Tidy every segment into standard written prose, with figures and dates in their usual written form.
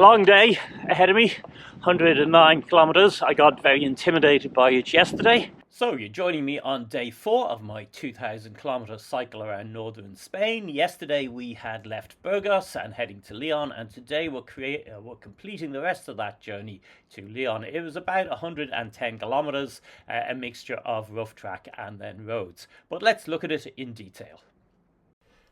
Long day ahead of me, 109 kilometers. I got very intimidated by it yesterday. So you're joining me on day 4 of my 2,000 kilometer cycle around northern Spain. Yesterday we had left Burgos and heading to Leon, and today we're completing the rest of that journey to Leon. It was about 110 kilometers, a mixture of rough track and then roads. But let's look at it in detail.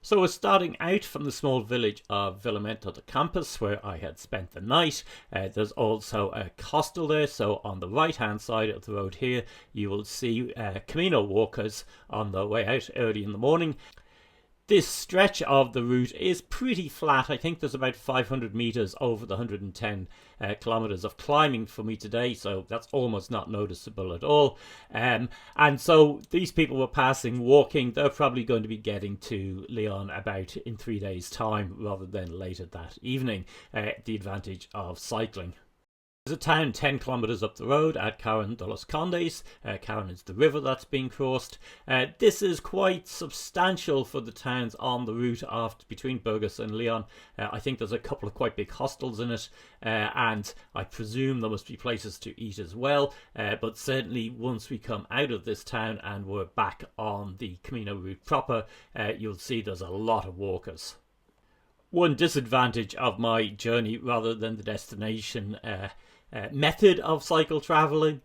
So we're starting out from the small village of Villamento de Campos, where I had spent the night. There's also a hostel there, so on the right hand side of the road here you will see Camino walkers on their way out early in the morning. This stretch of the route is pretty flat. I think there's about 500 meters over the 110 kilometers of climbing for me today, so that's almost not noticeable at all. And so these people were passing walking. They're probably going to be getting to Leon about in 3 days' time rather than later that evening. The advantage of cycling. There's a town 10 kilometers up the road at Carrion de los Condes. Carrion is the river that's being crossed. This is quite substantial for the towns on the route between Burgos and Leon. I think there's a couple of quite big hostels in it, and I presume there must be places to eat as well. But certainly once we come out of this town and we're back on the Camino route proper, you'll see there's a lot of walkers. One disadvantage of my journey rather than the destination method of cycle traveling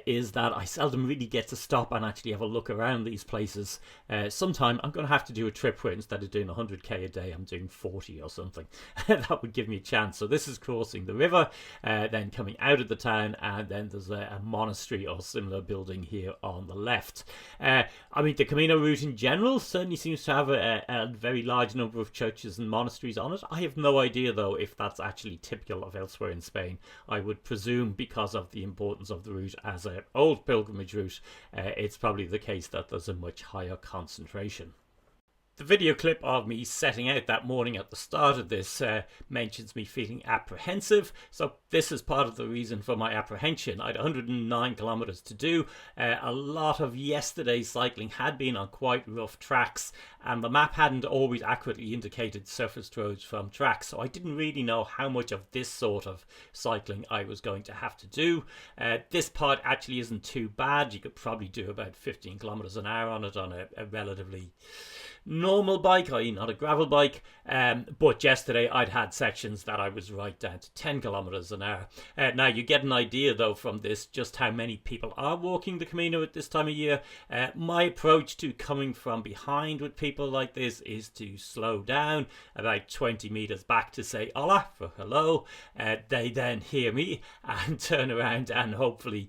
is that I seldom really get to stop and actually have a look around these places. Sometime I'm going to have to do a trip where instead of doing 100k a day I'm doing 40 or something. That would give me a chance. So this is crossing the river, then coming out of the town, and then there's a monastery or similar building here on the left. I mean, the Camino route in general certainly seems to have a very large number of churches and monasteries on it. I have no idea though if that's actually typical of elsewhere in Spain. I would presume because of the importance of the route as an old pilgrimage route, it's probably the case that there's a much higher concentration. The video clip of me setting out that morning at the start of this mentions me feeling apprehensive, so this is part of the reason for my apprehension. I had 109 kilometers to do. A lot of yesterday's cycling had been on quite rough tracks, and the map hadn't always accurately indicated surfaced roads from tracks, so I didn't really know how much of this sort of cycling I was going to have to do. This part actually isn't too bad. You could probably do about 15 kilometers an hour on it on a relatively normal bike, i.e. not a gravel bike, but yesterday I'd had sections that I was right down to 10 kilometers an hour. Now you get an idea though from this just how many people are walking the Camino at this time of year. My approach to coming from behind with people like this is to slow down about 20 meters back to say hola for hello. They then hear me and turn around and hopefully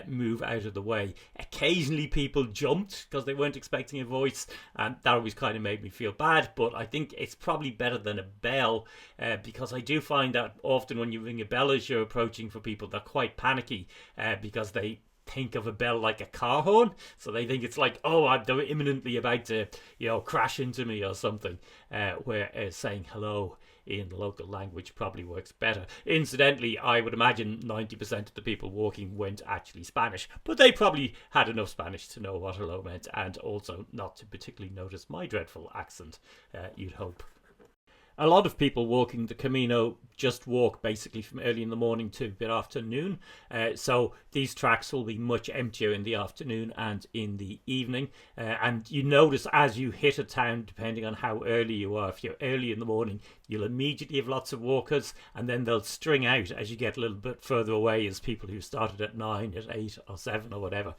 move out of the way. Occasionally people jumped because they weren't expecting a voice, and that always kind of made me feel bad, but I think it's probably better than a bell, because I do find that often when you ring a bell as you're approaching for people, they're quite panicky because they think of a bell like a car horn, so they think it's like, oh, they're imminently about to, crash into me or something, where saying hello in the local language probably works better. Incidentally, I would imagine 90% of the people walking weren't actually Spanish, but they probably had enough Spanish to know what hello meant, and also not to particularly notice my dreadful accent, you'd hope. A lot of people walking the Camino just walk basically from early in the morning to mid-afternoon. So these tracks will be much emptier in the afternoon and in the evening. And you notice as you hit a town, depending on how early you are, if you're early in the morning, you'll immediately have lots of walkers, and then they'll string out as you get a little bit further away as people who started at 9, at 8 or 7 or whatever.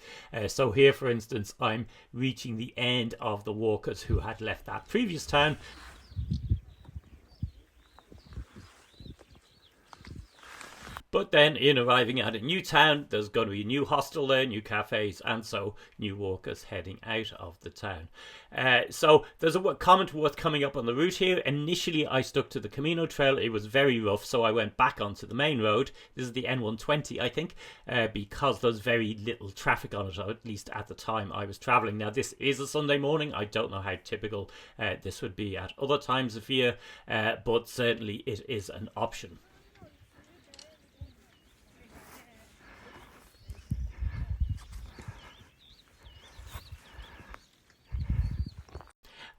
So here, for instance, I'm reaching the end of the walkers who had left that previous town. But then in arriving at a new town, there's going to be a new hostel there, new cafes, and so new walkers heading out of the town. So there's a comment worth coming up on the route here. Initially, I stuck to the Camino trail. It was very rough, so I went back onto the main road. This is the N120, I think, because there's very little traffic on it, or at least at the time I was traveling. Now, this is a Sunday morning. I don't know how typical this would be at other times of year, but certainly it is an option.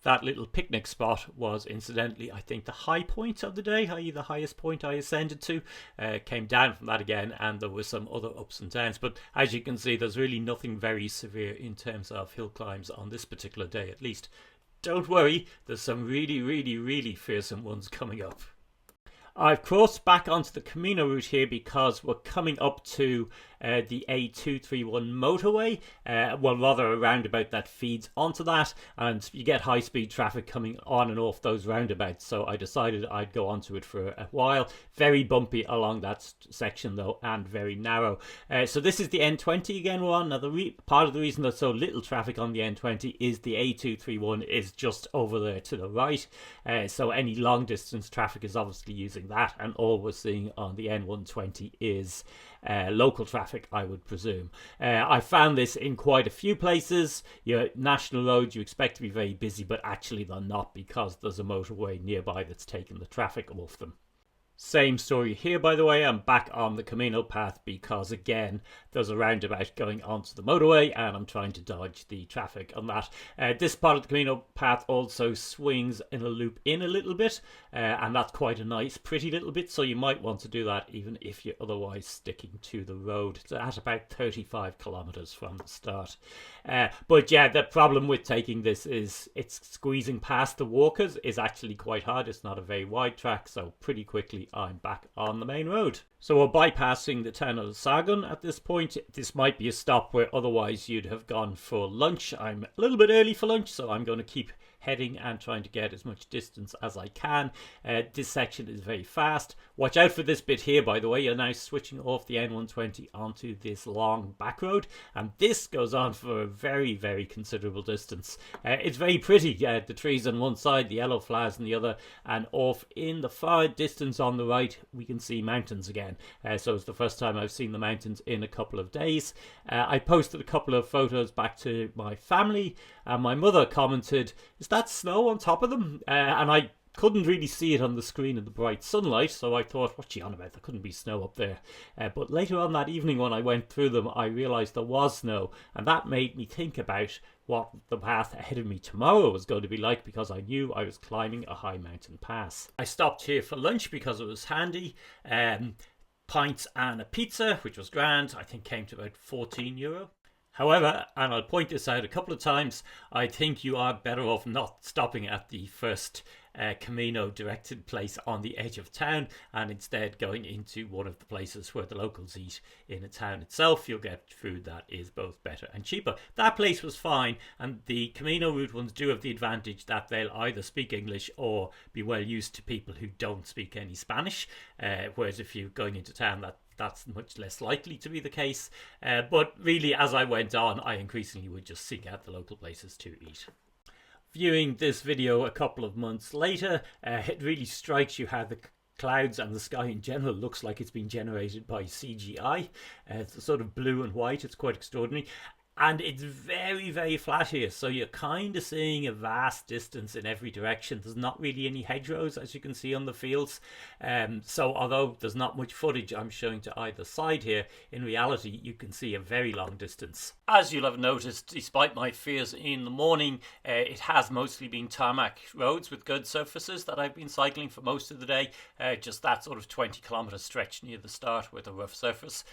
That little picnic spot was incidentally, I think, the high point of the day, i.e. the highest point I ascended to. Came down from that again, and there were some other ups and downs. But as you can see, there's really nothing very severe in terms of hill climbs on this particular day, at least. Don't worry, there's some really fearsome ones coming up. I've crossed back onto the Camino route here because we're coming up to the A231 motorway, well, rather a roundabout that feeds onto that, and you get high-speed traffic coming on and off those roundabouts, so I decided I'd go onto it for a while. Very bumpy along that section though, and very narrow. So this is the N20 again we're on. Now part of the reason there's so little traffic on the N20 is the A231 is just over there to the right, so any long distance traffic is obviously using that, and all we're seeing on the N120 is local traffic, I would presume. I found this in quite a few places. Your national roads you expect to be very busy, but actually they're not, because there's a motorway nearby that's taking the traffic off them. Same story here, by the way. I'm back on the Camino path because, again, there's a roundabout going onto the motorway and I'm trying to dodge the traffic on that. This part of the Camino path also swings in a loop in a little bit, and that's quite a nice, pretty little bit, so you might want to do that even if you're otherwise sticking to the road. It's at about 35 kilometers from the start. But yeah, the problem with taking this is it's squeezing past the walkers is actually quite hard. It's not a very wide track, so pretty quickly I'm back on the main road. So we're bypassing the town of Sargon at this point. This might be a stop where otherwise you'd have gone for lunch. I'm a little bit early for lunch, so I'm going to keep heading and trying to get as much distance as I can. This section is very fast. Watch out for this bit here, by the way. You're now switching off the N120 onto this long back road, and this goes on for a very considerable distance. It's very pretty. The trees on one side, the yellow flowers on the other, and off in the far distance on the right we can see mountains again. So it's the first time I've seen the mountains in a couple of days. I posted a couple of photos back to my family, and my mother commented, "Is that snow on top of them?" And I couldn't really see it on the screen in the bright sunlight, so I thought, what's she on about? There couldn't be snow up there. But later on that evening when I went through them, I realised there was snow, and that made me think about what the path ahead of me tomorrow was going to be like, because I knew I was climbing a high mountain pass. I stopped here for lunch because it was handy. Pints and a pizza, which was grand. I think came to about €14. However, and I'll point this out a couple of times, I think you are better off not stopping at the first Camino directed place on the edge of town, and instead going into one of the places where the locals eat in a town itself. You'll get food that is both better and cheaper. That place was fine, and the Camino route ones do have the advantage that they'll either speak English or be well used to people who don't speak any Spanish, whereas if you're going into town, that's much less likely to be the case. But really, as I went on, I increasingly would just seek out the local places to eat. Viewing this video a couple of months later, it really strikes you how the clouds and the sky in general looks like it's been generated by CGI. It's sort of blue and white. It's quite extraordinary. And it's very flat here, so you're kind of seeing a vast distance in every direction. There's not really any hedgerows, as you can see on the fields. So although there's not much footage I'm showing to either side here, in reality you can see a very long distance. As you'll have noticed, despite my fears in the morning, it has mostly been tarmac roads with good surfaces that I've been cycling for most of the day. Just that sort of 20-kilometre stretch near the start with a rough surface.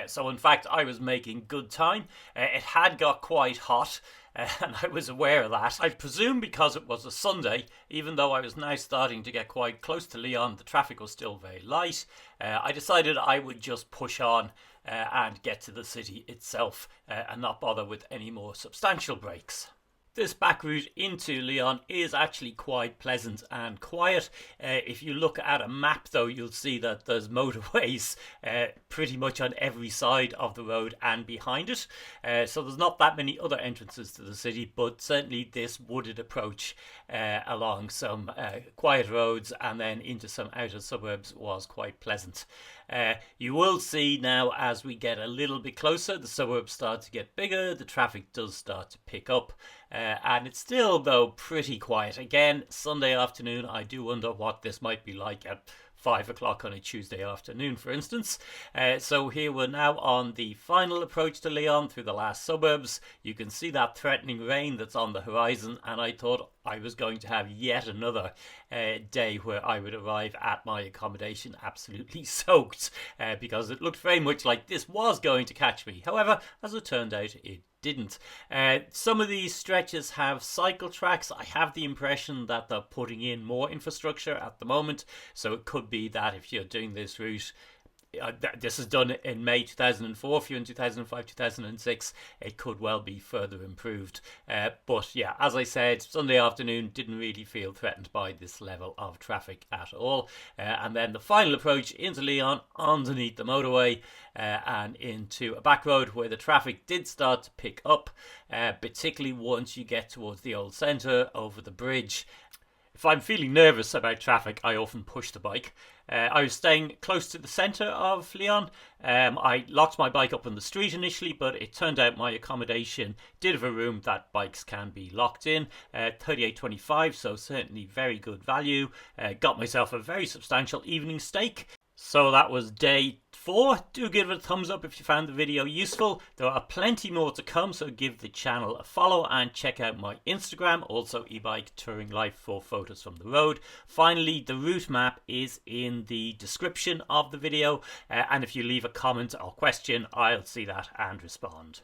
So in fact I was making good time. It had got quite hot, and I was aware of that. I presume because it was a Sunday, even though I was now starting to get quite close to Leon, the traffic was still very light. I decided I would just push on and get to the city itself and not bother with any more substantial breaks. This back route into Leon is actually quite pleasant and quiet. If you look at a map though, you'll see that there's motorways pretty much on every side of the road and behind it. So there's not that many other entrances to the city, but certainly this wooded approach along some quiet roads and then into some outer suburbs was quite pleasant. You will see now as we get a little bit closer, the suburbs start to get bigger, the traffic does start to pick up, and it's still though pretty quiet. Again, Sunday afternoon, I do wonder what this might be like at 5 o'clock on a Tuesday afternoon, for instance. So here we're now on the final approach to Leon through the last suburbs. You can see that threatening rain that's on the horizon, and I thought I was going to have yet another day where I would arrive at my accommodation absolutely soaked, because it looked very much like this was going to catch me. However, as it turned out, it didn't. Some of these stretches have cycle tracks. I have the impression that they're putting in more infrastructure at the moment, so it could be that if you're doing this route, this is done in May 2004. If you're in 2005, 2006, it could well be further improved. But yeah, as I said, Sunday afternoon didn't really feel threatened by this level of traffic at all. And then the final approach into Lyon, underneath the motorway, and into a back road where the traffic did start to pick up, particularly once you get towards the old centre over the bridge. If I'm feeling nervous about traffic, I often push the bike. I was staying close to the centre of Lyon. I locked my bike up on the street initially, but it turned out my accommodation did have a room that bikes can be locked in. 38.25, so certainly very good value. Got myself a very substantial evening steak. So that was day 4. Do give it a thumbs up if you found the video useful. There are plenty more to come, so give the channel a follow and check out my Instagram, also eBike Touring Life, for photos from the road. Finally, the route map is in the description of the video, and if you leave a comment or question, I'll see that and respond.